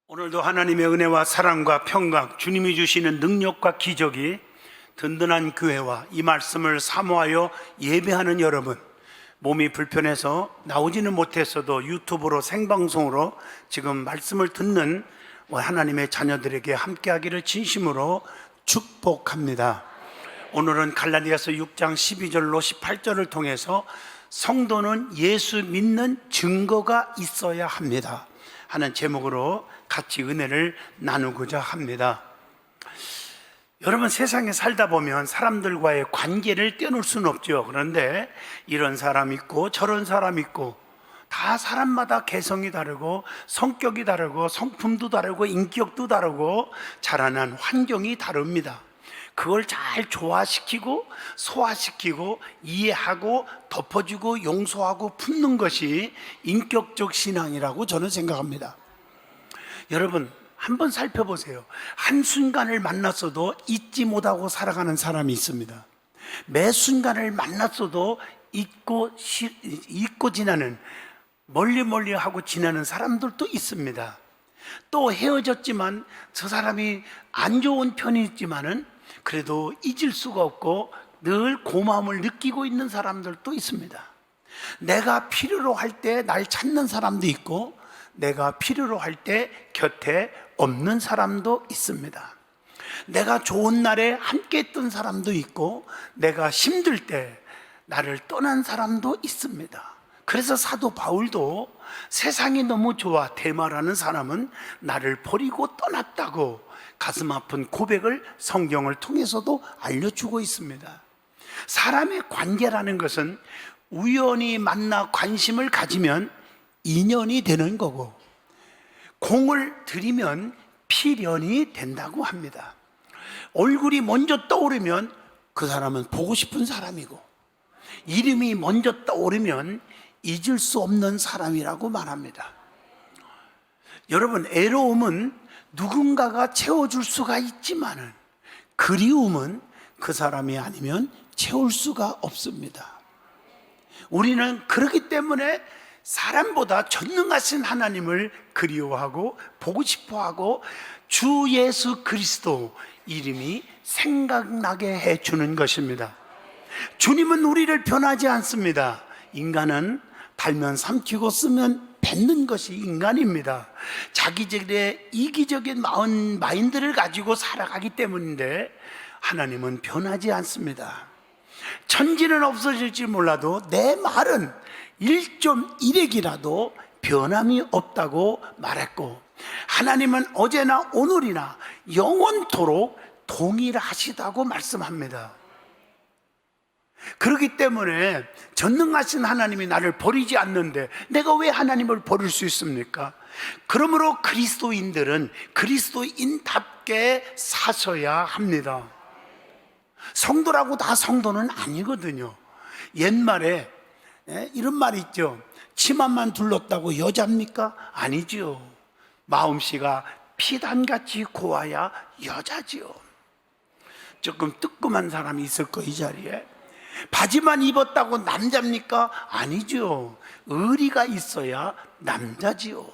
오늘도 하나님의 은혜와 사랑과 평강, 주님이 주시는 능력과 기적이 든든한 교회와 이 말씀을 사모하여 예배하는 여러분, 몸이 불편해서 나오지는 못했어도 유튜브로 생방송으로 지금 말씀을 듣는 하나님의 자녀들에게 함께하기를 진심으로 축복합니다. 오늘은 갈라디아서 6장 12절로 18절을 통해서 성도는 예수 믿는 증거가 있어야 합니다 하는 제목으로 같이 은혜를 나누고자 합니다. 여러분, 세상에 살다 보면 사람들과의 관계를 떼놓을 수는 없죠. 그런데 이런 사람 있고 저런 사람 있고, 다 사람마다 개성이 다르고 성격이 다르고 성품도 다르고 인격도 다르고 자라난 환경이 다릅니다. 그걸 잘 조화시키고 소화시키고 이해하고 덮어주고 용서하고 품는 것이 인격적 신앙이라고 저는 생각합니다. 여러분, 한번 살펴보세요. 한순간을 만났어도 잊지 못하고 살아가는 사람이 있습니다. 매 순간을 만났어도 잊고 지나는, 멀리 하고 지나는 사람들도 있습니다. 또 헤어졌지만 저 사람이 안 좋은 편이 있지만은 그래도 잊을 수가 없고 늘 고마움을 느끼고 있는 사람들도 있습니다. 내가 필요로 할 때 날 찾는 사람도 있고, 내가 필요로 할 때 곁에 없는 사람도 있습니다. 내가 좋은 날에 함께 했던 사람도 있고, 내가 힘들 때 나를 떠난 사람도 있습니다. 그래서 사도 바울도 세상이 너무 좋아 데마라는 사람은 나를 버리고 떠났다고 가슴 아픈 고백을 성경을 통해서도 알려주고 있습니다. 사람의 관계라는 것은 우연히 만나 관심을 가지면 인연이 되는 거고, 공을 들이면 필연이 된다고 합니다. 얼굴이 먼저 떠오르면 그 사람은 보고 싶은 사람이고, 이름이 먼저 떠오르면 잊을 수 없는 사람이라고 말합니다. 여러분, 애로움은 누군가가 채워줄 수가 있지만은 그리움은 그 사람이 아니면 채울 수가 없습니다. 우리는 그렇기 때문에 사람보다 전능하신 하나님을 그리워하고 보고 싶어하고 주 예수 그리스도 이름이 생각나게 해주는 것입니다. 주님은 우리를 변하지 않습니다. 인간은 달면 삼키고 쓰면 뱉는 것이 인간입니다. 자기들의 이기적인 마인드를 가지고 살아가기 때문인데 하나님은 변하지 않습니다. 천지는 없어질지 몰라도 내 말은 1.1핵이라도 변함이 없다고 말했고, 하나님은 어제나 오늘이나 영원토록 동일하시다고 말씀합니다. 그렇기 때문에 전능하신 하나님이 나를 버리지 않는데 내가 왜 하나님을 버릴 수 있습니까? 그러므로 그리스도인들은 그리스도인답게 사셔야 합니다. 성도라고 다 성도는 아니거든요. 옛말에 이런 말이 있죠. 치마만 둘렀다고 여자입니까? 아니죠. 마음씨가 피단같이 고와야 여자지요. 조금 뜨끔한 사람이 있을 거, 이 자리에. 바지만 입었다고 남자입니까? 아니죠. 의리가 있어야 남자지요.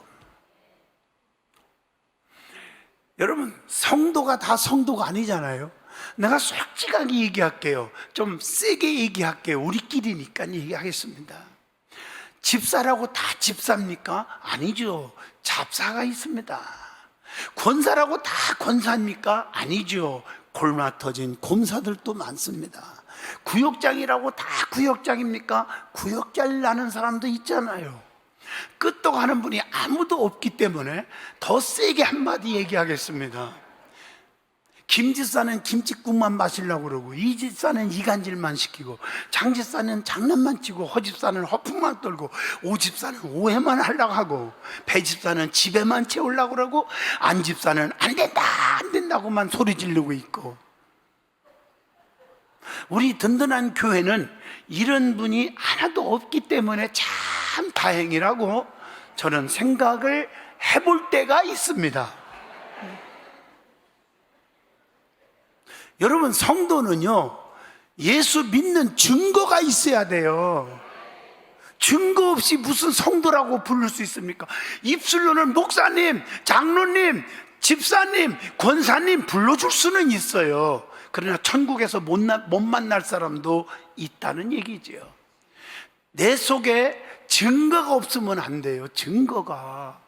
여러분, 성도가 다 성도가 아니잖아요. 내가 솔직하게 얘기할게요. 좀 세게 얘기할게요. 우리끼리니까 얘기하겠습니다. 집사라고 다 집사입니까? 아니죠. 잡사가 있습니다. 권사라고 다 권사입니까? 아니죠. 골마 터진 곰사들도 많습니다. 구역장이라고 다 구역장입니까? 구역질 나는 사람도 있잖아요. 끄떡하는 분이 아무도 없기 때문에 더 세게 한마디 얘기하겠습니다. 김 집사는 김치국만 마시려고 그러고, 이 집사는 이간질만 시키고, 장 집사는 장난만 치고, 허 집사는 허풍만 떨고, 오 집사는 오해만 하려고 하고, 배 집사는 집에만 채우려고 그러고, 안 집사는 안 된다 안 된다고만 소리 지르고 있고. 우리 든든한 교회는 이런 분이 하나도 없기 때문에 참 다행이라고 저는 생각을 해볼 때가 있습니다. 여러분, 성도는요, 예수 믿는 증거가 있어야 돼요. 증거 없이 무슨 성도라고 부를 수 있습니까? 입술로는 목사님, 장로님, 집사님, 권사님 불러줄 수는 있어요. 그러나 천국에서 못 만날 사람도 있다는 얘기죠. 내 속에 증거가 없으면 안 돼요. 증거가.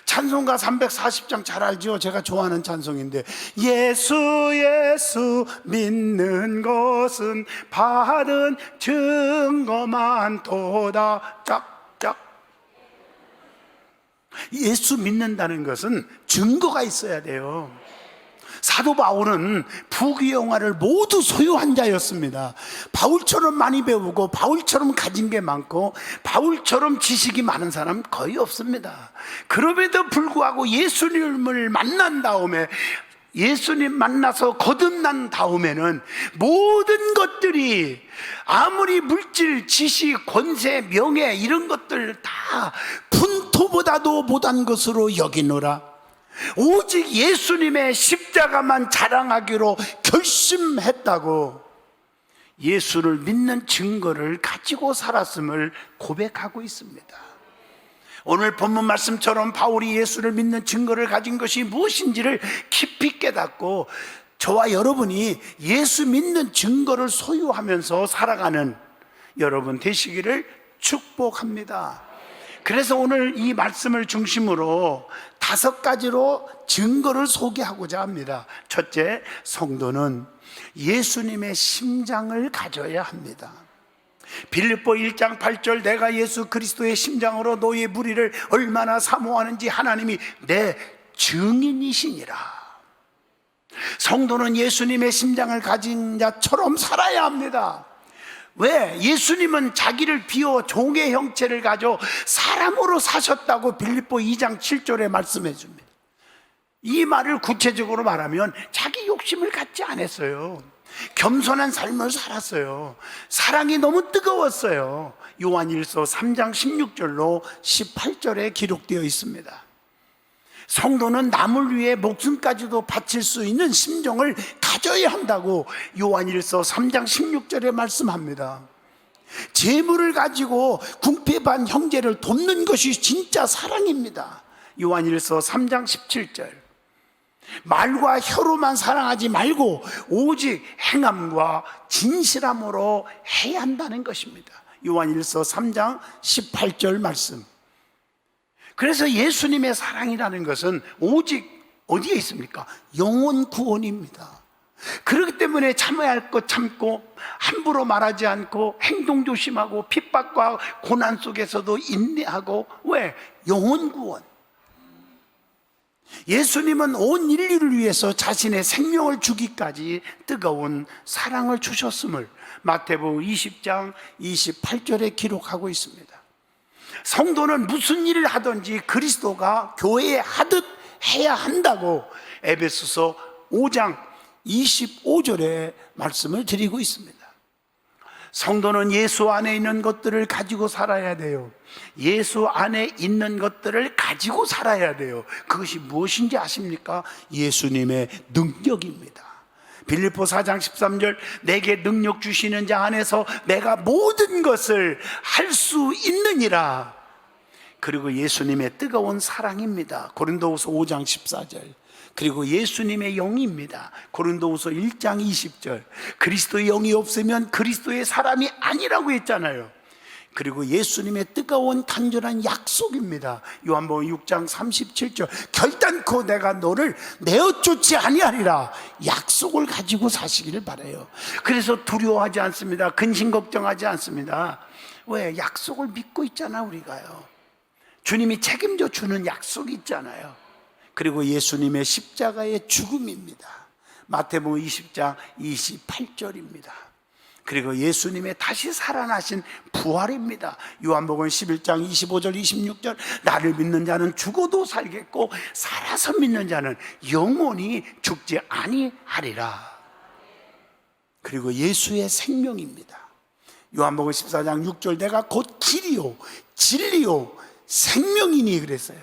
찬송가 340장 잘 알죠? 제가 좋아하는 찬송인데, 예수 예수 믿는 것은 받은 증거만 도다. 짝짝. 예수 믿는다는 것은 증거가 있어야 돼요. 사도 바울은 부귀영화를 모두 소유한 자였습니다. 바울처럼 많이 배우고 바울처럼 가진 게 많고 바울처럼 지식이 많은 사람 거의 없습니다. 그럼에도 불구하고 예수님을 만난 다음에, 예수님 만나서 거듭난 다음에는 모든 것들이 아무리 물질, 지식, 권세, 명예 이런 것들 다 분토보다도 못한 것으로 여기노라. 오직 예수님의 십자가만 자랑하기로 결심했다고 예수를 믿는 증거를 가지고 살았음을 고백하고 있습니다. 오늘 본문 말씀처럼 바울이 예수를 믿는 증거를 가진 것이 무엇인지를 깊이 깨닫고 저와 여러분이 예수 믿는 증거를 소유하면서 살아가는 여러분 되시기를 축복합니다. 그래서 오늘 이 말씀을 중심으로 5가지로 증거를 소개하고자 합니다. 첫째, 성도는 예수님의 심장을 가져야 합니다. 빌립보 1장 8절, 내가 예수 그리스도의 심장으로 너희의 무리를 얼마나 사모하는지 하나님이 내 증인이시니라. 성도는 예수님의 심장을 가진 자처럼 살아야 합니다. 왜? 예수님은 자기를 비워 종의 형체를 가져 사람으로 사셨다고 빌립보 2장 7절에 말씀해 줍니다. 이 말을 구체적으로 말하면 자기 욕심을 갖지 않았어요. 겸손한 삶을 살았어요. 사랑이 너무 뜨거웠어요. 요한일서 3장 16절로 18절에 기록되어 있습니다. 성도는 남을 위해 목숨까지도 바칠 수 있는 심정을 가져야 한다고 요한일서 3장 16절에 말씀합니다. 재물을 가지고 궁핍한 형제를 돕는 것이 진짜 사랑입니다. 요한일서 3장 17절. 말과 혀로만 사랑하지 말고 오직 행함과 진실함으로 해야 한다는 것입니다. 요한일서 3장 18절 말씀. 그래서 예수님의 사랑이라는 것은 오직 어디에 있습니까? 영혼 구원입니다. 그렇기 때문에 참아야 할 것 참고 함부로 말하지 않고 행동 조심하고 핍박과 고난 속에서도 인내하고. 왜? 영혼 구원. 예수님은 온 인류를 위해서 자신의 생명을 주기까지 뜨거운 사랑을 주셨음을 마태복음 20장 28절에 기록하고 있습니다. 성도는 무슨 일을 하든지 그리스도가 교회에 하듯 해야 한다고 에베소서 5장 25절에 말씀을 드리고 있습니다. 성도는 예수 안에 있는 것들을 가지고 살아야 돼요. 예수 안에 있는 것들을 가지고 살아야 돼요. 그것이 무엇인지 아십니까? 예수님의 능력입니다. 빌립보 4장 13절, 내게 능력 주시는 자 안에서 내가 모든 것을 할 수 있느니라. 그리고 예수님의 뜨거운 사랑입니다. 고린도후서 5장 14절. 그리고 예수님의 영입니다. 고린도후서 1장 20절. 그리스도의 영이 없으면 그리스도의 사람이 아니라고 했잖아요. 그리고 예수님의 뜨거운 간절한 약속입니다. 요한복음 6장 37절. 결단코 내가 너를 내어 쫓지 아니하리라. 약속을 가지고 사시기를 바라요. 그래서 두려워하지 않습니다. 근심 걱정하지 않습니다. 왜? 약속을 믿고 있잖아 우리가요. 주님이 책임져 주는 약속이 있잖아요. 그리고 예수님의 십자가의 죽음입니다. 마태복음 20장 28절입니다. 그리고 예수님의 다시 살아나신 부활입니다. 요한복음 11장 25절 26절, 나를 믿는 자는 죽어도 살겠고 살아서 믿는 자는 영원히 죽지 아니하리라. 그리고 예수의 생명입니다. 요한복음 14장 6절, 내가 곧 길이요 진리요 생명이니 그랬어요.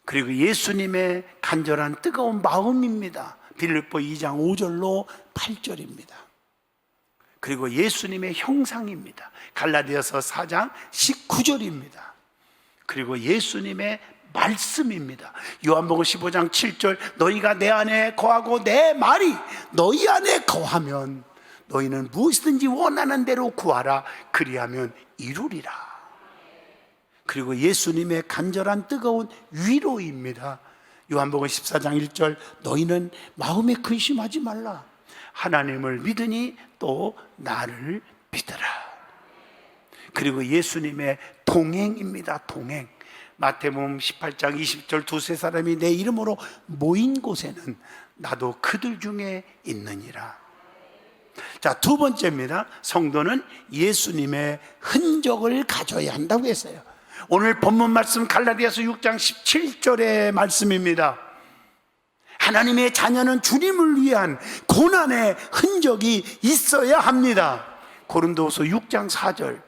그리고 예수님의 간절한 뜨거운 마음입니다. 빌립보 2장 5절로 8절입니다. 그리고 예수님의 형상입니다. 갈라디아서 4장 19절입니다. 그리고 예수님의 말씀입니다. 요한복음 15장 7절, 너희가 내 안에 거하고 내 말이 너희 안에 거하면 너희는 무엇이든지 원하는 대로 구하라. 그리하면 이루리라. 그리고 예수님의 간절한 뜨거운 위로입니다. 요한복음 14장 1절, 너희는 마음에 근심하지 말라. 하나님을 믿으니 또 나를 믿으라. 그리고 예수님의 동행입니다. 동행. 마태복음 18장 20절, 두세 사람이 내 이름으로 모인 곳에는 나도 그들 중에 있느니라. 자, 두 번째입니다. 성도는 예수님의 흔적을 가져야 한다고 했어요. 오늘 본문 말씀 갈라디아서 6장 17절의 말씀입니다. 하나님의 자녀는 주님을 위한 고난의 흔적이 있어야 합니다. 고린도후서 6장 4절,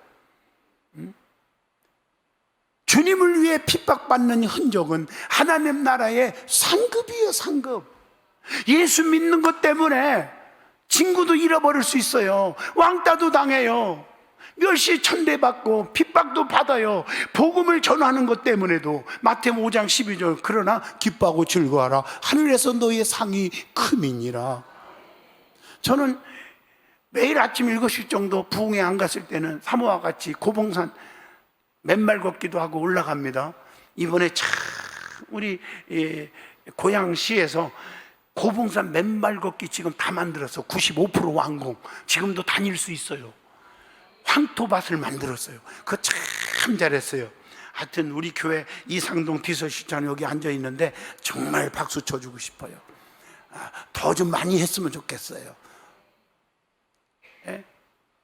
주님을 위해 핍박받는 흔적은 하나님 나라의 상급이에요. 상급. 예수 믿는 것 때문에 친구도 잃어버릴 수 있어요. 왕따도 당해요. 멸시 천대받고 핍박도 받아요. 복음을 전하는 것 때문에도. 마태복음 5장 12절, 그러나 기뻐하고 즐거워하라. 하늘에서 너희의 상이 크미니라. 저는 매일 아침 7시 정도 부흥회 안 갔을 때는 사모와 같이 고봉산 맨발 걷기도 하고 올라갑니다. 이번에 참 우리 고양시에서 고봉산 맨발 걷기 지금 다 만들어서 95% 완공. 지금도 다닐 수 있어요. 황토밭을 만들었어요. 그거 참 잘했어요. 하여튼 우리 교회 이상동 비서실장 여기 앉아 있는데 정말 박수 쳐주고 싶어요. 더 좀 많이 했으면 좋겠어요. 예?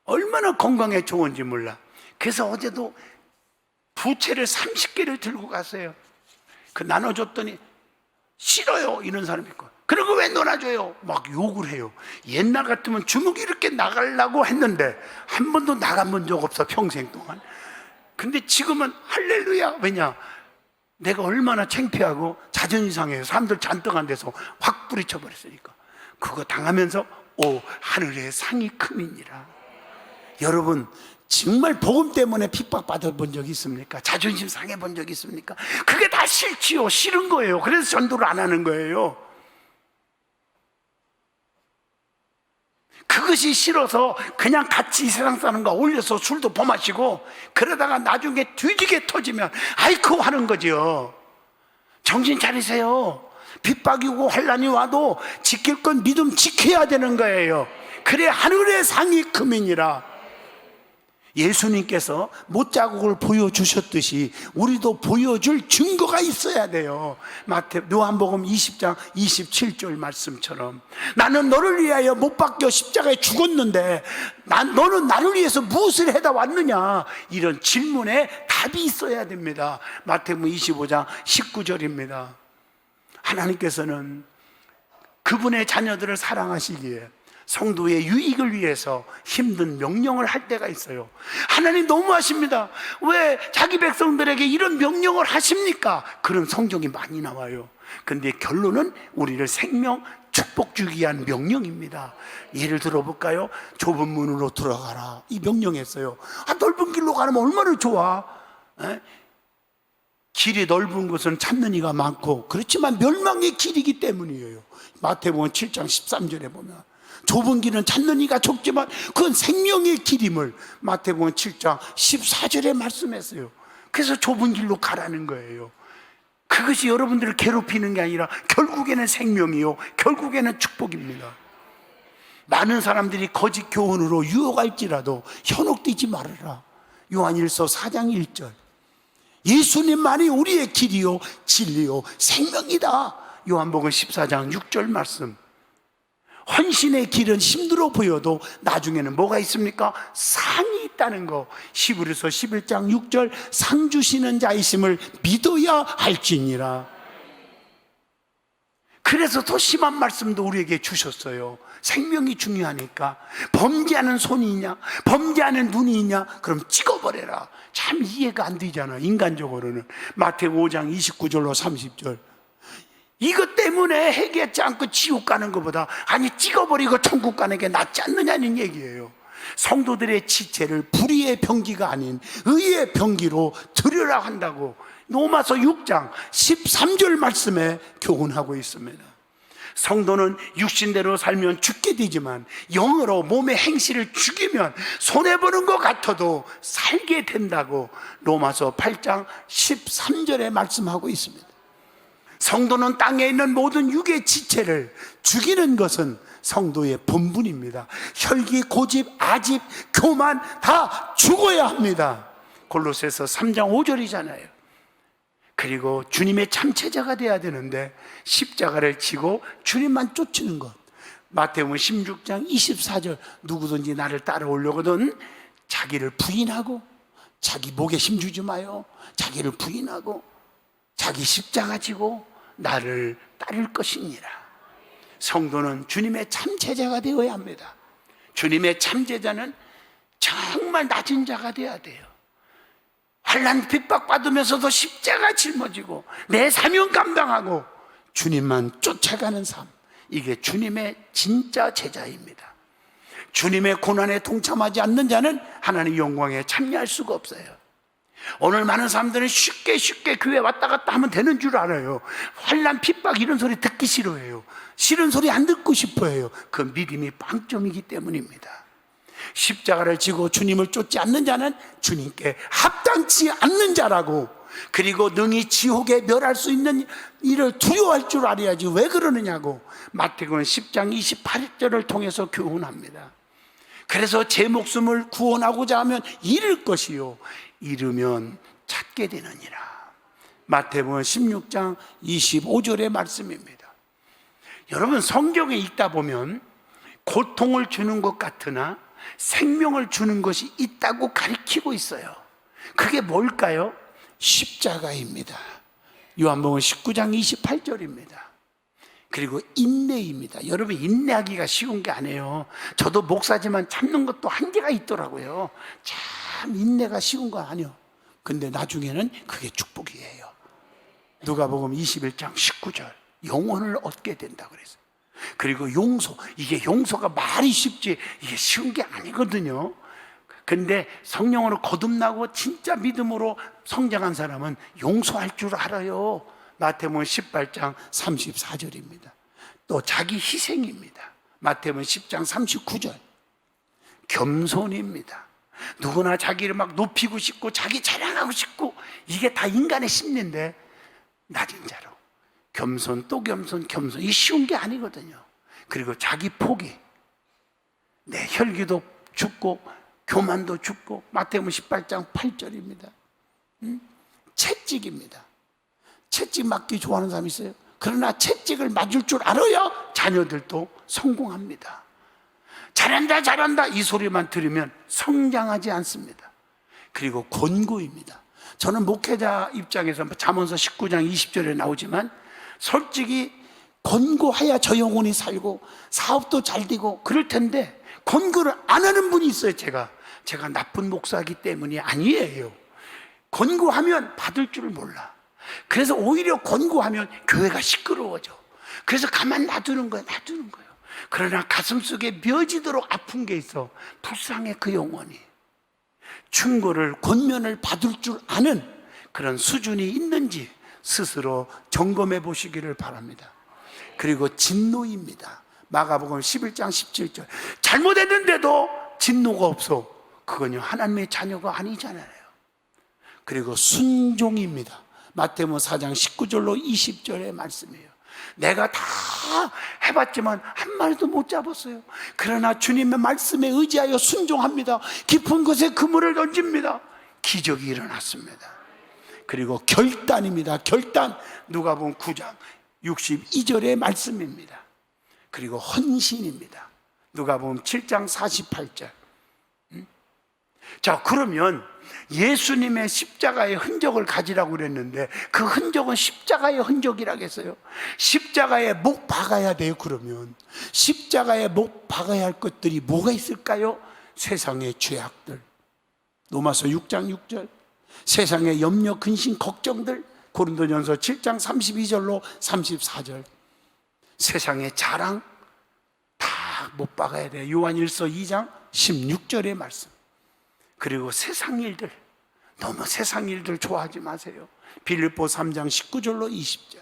얼마나 건강에 좋은지 몰라. 그래서 어제도 부채를 30개를 들고 갔어요. 그 나눠줬더니 싫어요 이런 사람이 있고, 그런 거 왜 놀아줘요? 막 욕을 해요. 옛날 같으면 주먹이 이렇게 나가려고 했는데 한 번도 나가본 적 없어 평생 동안. 근데 지금은 할렐루야. 왜냐? 내가 얼마나 창피하고 자존심 상해요. 사람들 잔뜩 안 돼서 확 뿌리쳐 버렸으니까. 그거 당하면서 하늘의 상이 크미니라. 여러분 정말 복음 때문에 핍박받아 본 적이 있습니까? 자존심 상해 본 적이 있습니까? 그게 다 싫지요. 싫은 거예요. 그래서 전도를 안 하는 거예요. 그것이 싫어서 그냥 같이 이 세상 사람과 어울려서 술도 범하시고 그러다가 나중에 뒤지게 터지면 아이쿠 하는 거죠. 정신 차리세요. 핍박이 오고 환난이 와도 지킬 건 믿음 지켜야 되는 거예요. 그래 하늘의 상이 크미니라. 예수님께서 못자국을 보여주셨듯이 우리도 보여줄 증거가 있어야 돼요. 요한복음 20장 27절 말씀처럼 나는 너를 위하여 못 박혀 십자가에 죽었는데 너는 나를 위해서 무엇을 해다 왔느냐, 이런 질문에 답이 있어야 됩니다. 마태복음 25장 19절입니다. 하나님께서는 그분의 자녀들을 사랑하시기에 성도의 유익을 위해서 힘든 명령을 할 때가 있어요. 하나님 너무하십니다. 왜 자기 백성들에게 이런 명령을 하십니까? 그런 성경이 많이 나와요. 근데 결론은 우리를 생명 축복 주기 위한 명령입니다. 예를 들어볼까요? 좁은 문으로 들어가라, 이 명령했어요. 넓은 길로 가면 얼마나 좋아. 길이 넓은 곳은 찾는 이가 많고, 그렇지만 멸망의 길이기 때문이에요. 마태복음 7장 13절에 보면 좁은 길은 찾는 이가 적지만 그건 생명의 길임을 마태복음 7장 14절에 말씀했어요. 그래서 좁은 길로 가라는 거예요. 그것이 여러분들을 괴롭히는 게 아니라 결국에는 생명이요, 결국에는 축복입니다. 많은 사람들이 거짓 교훈으로 유혹할지라도 현혹되지 말아라. 요한일서 4장 1절. 예수님만이 우리의 길이요 진리요 생명이다. 요한복음 14장 6절 말씀. 헌신의 길은 힘들어 보여도 나중에는 뭐가 있습니까? 상이 있다는 거. 히브리서 11장 6절, 상 주시는 자이심을 믿어야 할지니라. 그래서 더 심한 말씀도 우리에게 주셨어요. 생명이 중요하니까. 범죄하는 손이 있냐, 범죄하는 눈이 있냐, 그럼 찍어버려라. 참 이해가 안 되잖아, 인간적으로는. 마태복음 5장 29절로 30절. 이것 때문에 회개하지 않고 지옥 가는 것보다 찍어버리고 천국 가는 게 낫지 않느냐는 얘기예요. 성도들의 지체를 불의의 병기가 아닌 의의 병기로 드리라 한다고 로마서 6장 13절 말씀에 교훈하고 있습니다. 성도는 육신대로 살면 죽게 되지만 영으로 몸의 행실을 죽이면 손해보는 것 같아도 살게 된다고 로마서 8장 13절에 말씀하고 있습니다. 성도는 땅에 있는 모든 육의 지체를 죽이는 것은 성도의 본분입니다. 혈기, 고집, 아집, 교만 다 죽어야 합니다. 골로새서 3장 5절이잖아요. 그리고 주님의 참체자가 돼야 되는데 십자가를 지고 주님만 쫓는 것. 마태복음 16장 24절, 누구든지 나를 따라오려거든 자기를 부인하고, 자기 목에 힘주지 마요, 자기를 부인하고 자기 십자가 지고 나를 따를 것이니라. 성도는 주님의 참제자가 되어야 합니다. 주님의 참제자는 정말 낮은 자가 되어야 돼요. 환난 핍박받으면서도 십자가 짊어지고 내 사명 감당하고 주님만 쫓아가는 삶, 이게 주님의 진짜 제자입니다. 주님의 고난에 동참하지 않는 자는 하나님의 영광에 참여할 수가 없어요. 오늘 많은 사람들은 쉽게 교회 왔다 갔다 하면 되는 줄 알아요. 환난 핍박 이런 소리 듣기 싫어해요. 싫은 소리 안 듣고 싶어해요. 그 믿음이 빵점이기 때문입니다. 십자가를 지고 주님을 쫓지 않는 자는 주님께 합당치 않는 자라고, 그리고 능히 지옥에 멸할 수 있는 일을 두려워할 줄 알아야지 왜 그러느냐고 마태복음 10장 28절을 통해서 교훈합니다. 그래서 제 목숨을 구원하고자 하면 잃을 것이요 잃으면 찾게 되느니라. 마태복음 16장 25절의 말씀입니다. 여러분, 성경에 읽다 보면 고통을 주는 것 같으나 생명을 주는 것이 있다고 가리키고 있어요. 그게 뭘까요? 십자가입니다. 요한복음 19장 28절입니다. 그리고 인내입니다. 여러분, 인내하기가 쉬운 게 아니에요. 저도 목사지만 참는 것도 한계가 있더라고요. 참 인내가 쉬운 거 아니에요. 근데 나중에는 그게 축복이에요. 누가복음 21장 19절, 영혼을 얻게 된다 그랬어요. 그리고 용서, 이게 용서가 말이 쉽지 이게 쉬운 게 아니거든요. 근데 성령으로 거듭나고 진짜 믿음으로 성장한 사람은 용서할 줄 알아요. 마태복음 18장 34절입니다. 또 자기 희생입니다. 마태복음 10장 39절. 겸손입니다. 누구나 자기를 막 높이고 싶고 자기 자랑하고 싶고 이게 다 인간의 심리인데 낮은 자로 겸손, 또 겸손, 이 쉬운 게 아니거든요. 그리고 자기 포기, 내 혈기도 죽고 교만도 죽고, 마태복음 18장 8절입니다. 채찍입니다. 채찍 맞기 좋아하는 사람이 있어요. 그러나 채찍을 맞을 줄 알아야 자녀들도 성공합니다. 잘한다 이 소리만 들으면 성장하지 않습니다. 그리고 권고입니다. 저는 목회자 입장에서 잠언서 19장 20절에 나오지만 솔직히 권고해야 저 영혼이 살고 사업도 잘 되고 그럴 텐데 권고를 안 하는 분이 있어요. 제가 나쁜 목사이기 때문이 아니에요. 권고하면 받을 줄 몰라. 그래서 오히려 권고하면 교회가 시끄러워져. 그래서 가만 놔두는 거예요. 그러나 가슴속에 며지도록 아픈 게 있어. 불쌍해 그 영혼이. 충고를, 권면을 받을 줄 아는 그런 수준이 있는지 스스로 점검해 보시기를 바랍니다. 그리고 진노입니다. 마가복음 11장 17절. 잘못했는데도 진노가 없어. 그건요 하나님의 자녀가 아니잖아요. 그리고 순종입니다. 마태복음 4장 19절로 20절의 말씀이에요. 내가 다 해봤지만 한 마리도 못 잡았어요. 그러나 주님의 말씀에 의지하여 순종합니다. 깊은 곳에 그물을 던집니다. 기적이 일어났습니다. 그리고 결단입니다. 결단, 누가복음 9장 62절의 말씀입니다. 그리고 헌신입니다. 누가복음 7장 48절. 자, 그러면 예수님의 십자가의 흔적을 가지라고 그랬는데 그 흔적은 십자가의 흔적이라고 했어요. 십자가에 못 박아야 돼요. 그러면 십자가에 못 박아야 할 것들이 뭐가 있을까요? 세상의 죄악들, 로마서 6장 6절, 세상의 염려, 근심, 걱정들, 고린도전서 7장 32절로 34절, 세상의 자랑 다 못 박아야 돼요. 요한일서 2장 16절의 말씀. 그리고 세상 일들, 너무 세상 일들 좋아하지 마세요. 빌립보 3장 19절로 20절.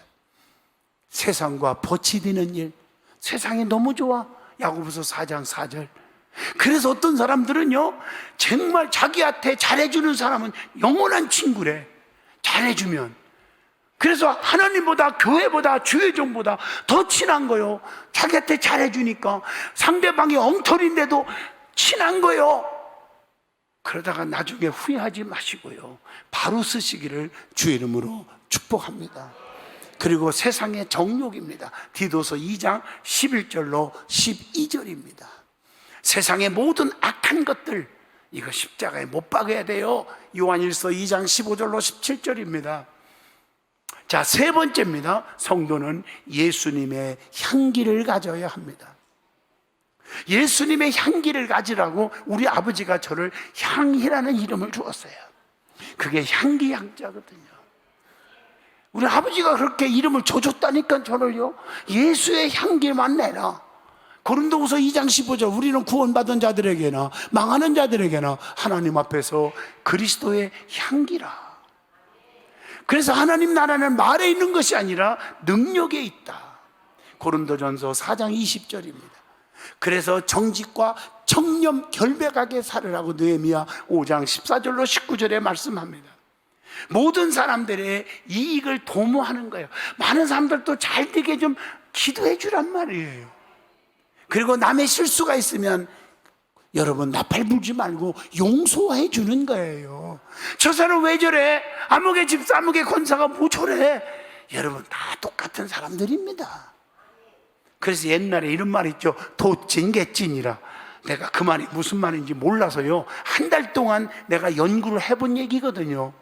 세상과 버치되는 일, 세상이 너무 좋아. 야고보서 4장 4절. 그래서 어떤 사람들은요, 정말 자기한테 잘해주는 사람은 영원한 친구래. 잘해주면. 그래서 하나님보다, 교회보다, 주의종보다 더 친한 거요. 자기한테 잘해주니까. 상대방이 엉터리인데도 친한 거요. 그러다가 나중에 후회하지 마시고요, 바로 쓰시기를 주의 이름으로 축복합니다. 그리고 세상의 정욕입니다. 디도서 2장 11절로 12절입니다. 세상의 모든 악한 것들, 이거 십자가에 못 박아야 돼요. 요한일서 2장 15절로 17절입니다. 자, 세 번째입니다. 성도는 예수님의 향기를 가져야 합니다. 예수님의 향기를 가지라고 우리 아버지가 저를 향이라는 이름을 주었어요. 그게 향기 향자거든요. 우리 아버지가 그렇게 이름을 줘줬다니까 저를요, 예수의 향기만 내라. 고린도후서 2장 15절, 우리는 구원받은 자들에게나 망하는 자들에게나 하나님 앞에서 그리스도의 향기라. 그래서 하나님 나라는 말에 있는 것이 아니라 능력에 있다. 고린도전서 4장 20절입니다. 그래서 정직과 청렴 결백하게 살으라고 느헤미야 5장 14절로 19절에 말씀합니다. 모든 사람들의 이익을 도모하는 거예요. 많은 사람들도 잘 되게 좀 기도해 주란 말이에요. 그리고 남의 실수가 있으면 여러분 나팔 불지 말고 용서해 주는 거예요. 저 사람 왜 저래? 아무개 집사, 아무개 권사가 뭐 저래? 여러분 다 똑같은 사람들입니다. 그래서 옛날에 이런 말 있죠. 도찐개찐이라. 내가 그 말이 무슨 말인지 몰라서요, 한 달 동안 내가 연구를 해본 얘기거든요.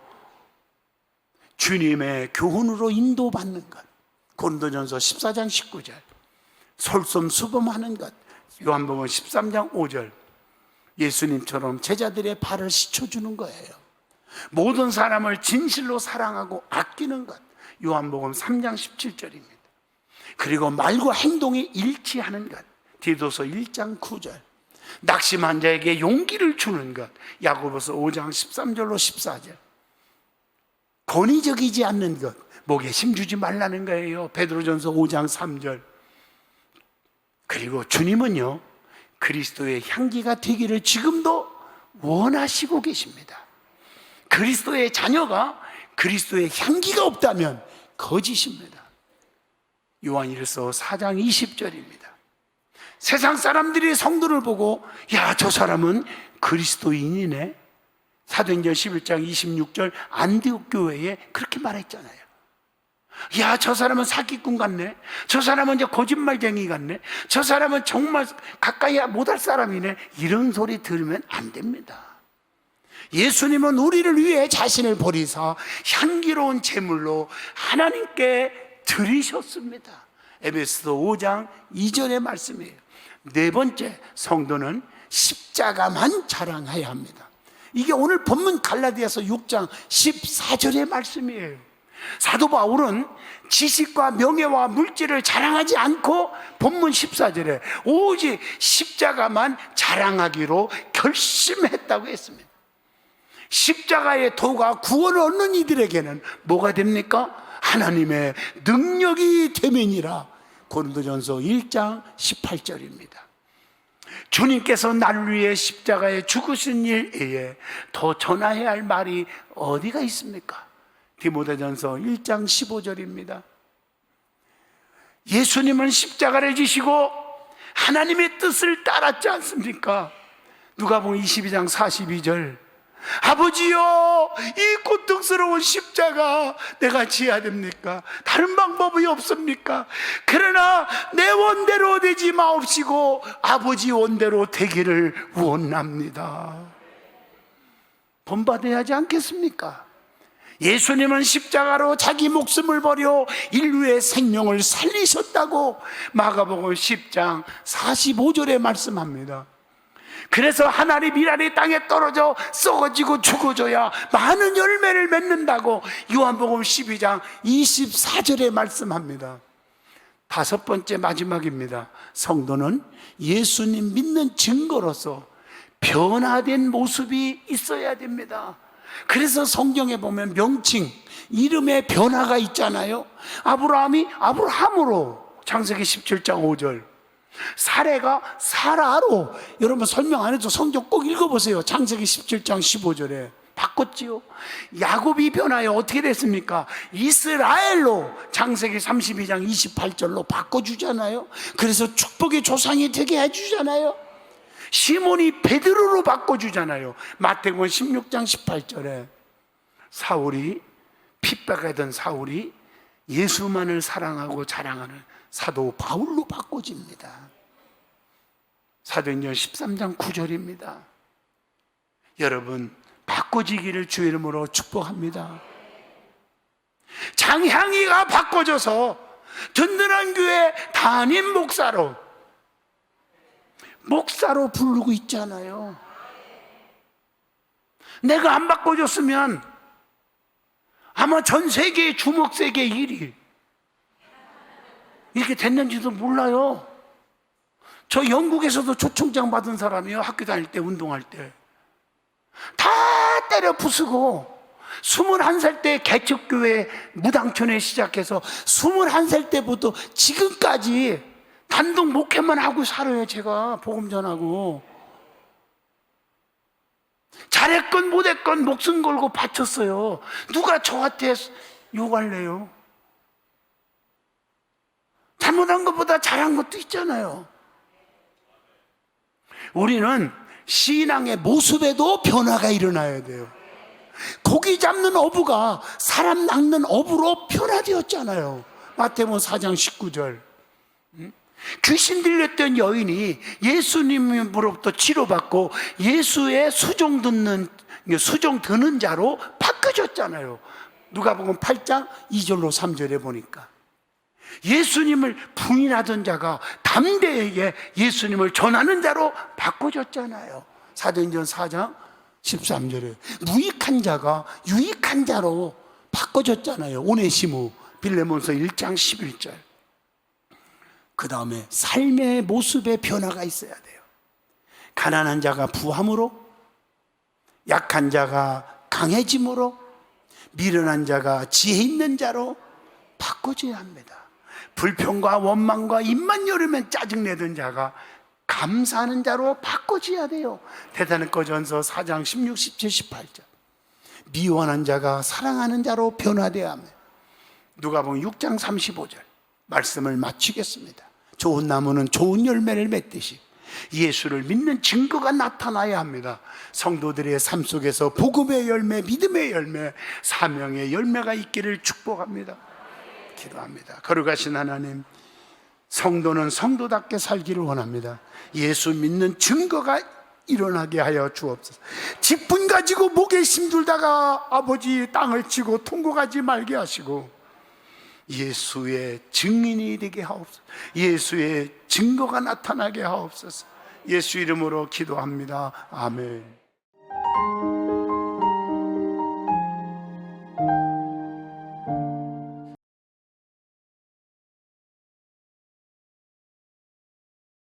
주님의 교훈으로 인도받는 것, 고린도전서 14장 19절. 솔선수범하는 것, 요한복음 13장 5절. 예수님처럼 제자들의 발을 씻어주는 거예요. 모든 사람을 진실로 사랑하고 아끼는 것, 요한복음 3장 17절입니다. 그리고 말과 행동이 일치하는 것, 디도서 1장 9절. 낙심한 자에게 용기를 주는 것, 야고보서 5장 13절로 14절. 권위적이지 않는 것, 목에 힘주지 말라는 거예요. 베드로전서 5장 3절. 그리고 주님은요, 그리스도의 향기가 되기를 지금도 원하시고 계십니다. 그리스도의 자녀가 그리스도의 향기가 없다면 거짓입니다. 요한일서 4장 20절입니다. 세상 사람들이 성도를 보고 야, 저 사람은 그리스도인이네. 사도행전 11장 26절 안디옥 교회에 그렇게 말했잖아요. 야, 저 사람은 사기꾼 같네. 저 사람은 이제 거짓말쟁이 같네. 저 사람은 정말 가까이 못할 사람이네. 이런 소리 들으면 안 됩니다. 예수님은 우리를 위해 자신을 버리사 향기로운 제물로 하나님께 드리셨습니다. 에베소서 5장 2절의 말씀이에요. 네 번째, 성도는 십자가만 자랑해야 합니다. 이게 오늘 본문 갈라디아서 6장 14절의 말씀이에요. 사도 바울은 지식과 명예와 물질을 자랑하지 않고 본문 14절에 오직 십자가만 자랑하기로 결심했다고 했습니다. 십자가의 도가 구원을 얻는 이들에게는 뭐가 됩니까? 하나님의 능력이 되면이라. 고린도전서 1장 18절입니다. 주님께서 나를 위해 십자가에 죽으신 일 외에 더 전해야 할 말이 어디가 있습니까? 디모데전서 1장 15절입니다. 예수님은 십자가를 지시고 하나님의 뜻을 따랐지 않습니까? 누가복음 22장 42절. 아버지여, 이 고통스러운 십자가 내가 지어야 됩니까? 다른 방법이 없습니까? 그러나 내 원대로 되지 마옵시고 아버지 원대로 되기를 원합니다. 본받아야 하지 않겠습니까? 예수님은 십자가로 자기 목숨을 버려 인류의 생명을 살리셨다고 마가복음 10장 45절에 말씀합니다. 그래서 하나님 미랄이 땅에 떨어져 썩어지고 죽어져야 많은 열매를 맺는다고 요한복음 12장 24절에 말씀합니다. 다섯 번째, 마지막입니다. 성도는 예수님 믿는 증거로서 변화된 모습이 있어야 됩니다. 그래서 성경에 보면 명칭, 이름의 변화가 있잖아요. 아브라함이 아브라함으로, 창세기 17장 5절. 사례가 사라로. 여러분 설명 안 해도 성경 꼭 읽어보세요. 창세기 17장 15절에 바꿨지요. 야곱이 변하여 어떻게 됐습니까? 이스라엘로, 창세기 32장 28절로 바꿔주잖아요. 그래서 축복의 조상이 되게 해주잖아요. 시몬이 베드로로 바꿔주잖아요. 마태복음 16장 18절에 사울이, 핍박하던 사울이 예수만을 사랑하고 자랑하는 사도 바울로 바꿔집니다. 사도행전 13장 9절입니다. 여러분, 바꿔지기를 주의 이름으로 축복합니다. 장향이가 바꿔져서 든든한 교회 담임 목사로 부르고 있잖아요. 내가 안 바꿔줬으면 아마 전 세계의 주목세계 일이 이렇게 됐는지도 몰라요. 저 영국에서도 초청장 받은 사람이요. 학교 다닐 때, 운동할 때 다 때려 부수고, 21살 때 개척교회 무당촌에 시작해서 21살 때부터 지금까지 단독 목회만 하고 살아요. 제가 복음 전하고. 잘했건 못했건 목숨 걸고 바쳤어요. 누가 저한테 욕할래요? 잘못한 것보다 잘한 것도 있잖아요. 우리는 신앙의 모습에도 변화가 일어나야 돼요. 고기 잡는 어부가 사람 낚는 어부로 변화되었잖아요. 마태복음 4장 19절. 귀신 들렸던 여인이 예수님으로부터 치료받고 예수의 수종 드는 자로 바뀌어졌잖아요. 누가복음 8장 2절로 3절에 보니까 예수님을 부인하던 자가 담대하게 예수님을 전하는 자로 바꿔졌잖아요. 사도행전 4장 13절에 무익한 자가 유익한 자로 바꿔졌잖아요. 오네시모, 빌레몬서 1장 11절. 그 다음에 삶의 모습에 변화가 있어야 돼요. 가난한 자가 부함으로, 약한 자가 강해짐으로, 미련한 자가 지혜 있는 자로 바꿔줘야 합니다. 불평과 원망과 입만 열으면 짜증내던 자가 감사하는 자로 바꿔줘야 돼요. 데살로니가전서 4장 16, 17, 18절. 미워하는 자가 사랑하는 자로 변화되어야 합니다. 누가복음 6장 35절. 말씀을 마치겠습니다. 좋은 나무는 좋은 열매를 맺듯이 예수를 믿는 증거가 나타나야 합니다. 성도들의 삶 속에서 복음의 열매, 믿음의 열매, 사명의 열매가 있기를 축복합니다. 기도합니다. 거룩하신 하나님, 성도는 성도답게 살기를 원합니다. 예수 믿는 증거가 일어나게 하여 주옵소서. 직분 가지고 목에 힘들다가 아버지 땅을 치고 통곡하지 말게 하시고 예수의 증인이 되게 하옵소서. 예수의 증거가 나타나게 하옵소서. 예수 이름으로 기도합니다. 아멘.